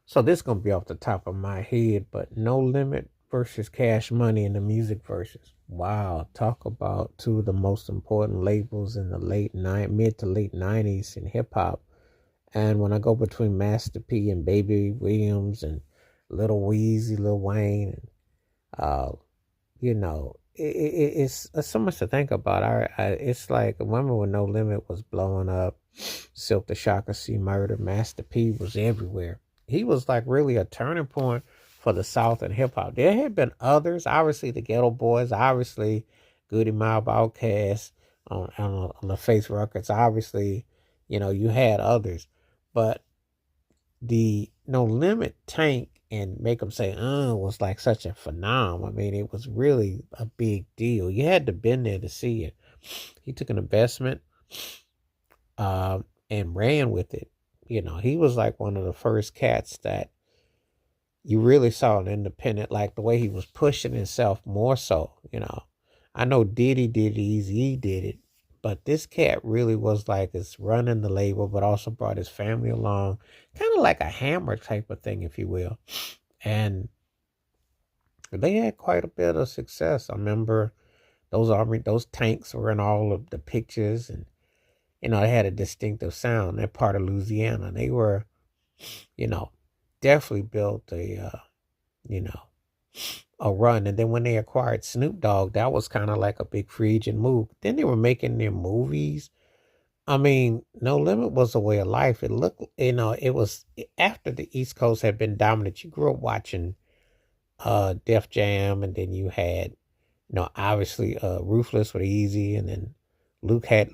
So this gonna be off the top of my head, but No Limit versus Cash Money in the music verses. Wow, talk about two of the most important labels in the mid to late '90s in hip hop. And when I go between Master P and Baby Williams and Little Weezy, Lil Wayne, and it's so much to think about. It's like, remember when No Limit was blowing up, Silk the Shocker C Murder, Master P was everywhere. He was like really a turning point for the South and hip hop. There had been others, obviously the Ghetto Boys, obviously Goody Mob, Outkast on the Face Records. Obviously, you had others, but the No Limit Tank and Make Them Say was like such a phenomenon. I mean, it was really a big deal. You had to been there to see it. He took an investment and ran with it. He was like one of the first cats that you really saw an independent, like the way he was pushing himself more so. I know Diddy did it, Easy did it, but this cat really was like is running the label, but also brought his family along, kind of like a Hammer type of thing, if you will. And they had quite a bit of success. I remember those tanks were in all of the pictures, and they had a distinctive sound. That part of Louisiana, they were, you know, definitely built you know, a run. And then when they acquired Snoop Dogg, that was kind of like a big free agent move. Then they were making their movies. I mean, No Limit was a way of life. It looked, it was after the East Coast had been dominant. You grew up watching Def Jam, and then you had, obviously Ruthless with Easy, and then Luke had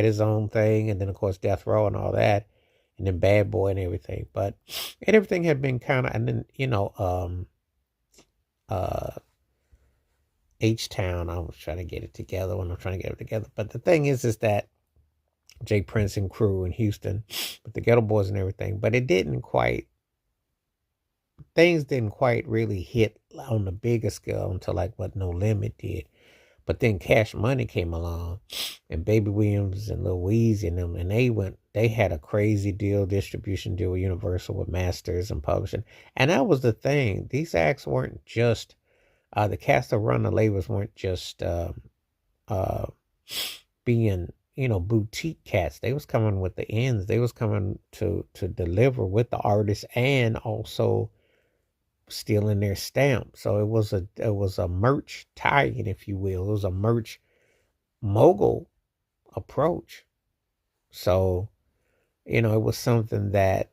his own thing, and then of course Death Row and all that, and then Bad Boy and everything. And everything had been kind of, and then uh H Town. I was trying to get it together when I'm trying to get it together. But the thing is that Jay Prince and crew in Houston with the Ghetto Boys and everything, but things didn't quite really hit on the bigger scale until like what No Limit did. But then Cash Money came along, and Baby Williams and Lil Weezy and them, and they had a crazy distribution deal with Universal, with masters and publishing. And that was the thing. These acts weren't just, the cast that run the labels weren't just uh, being, boutique cats. They was coming with the ends. They was coming to deliver with the artists, and also stealing their stamp. So it was a merch tie-in, if you will. It was a merch mogul approach. So, it was something that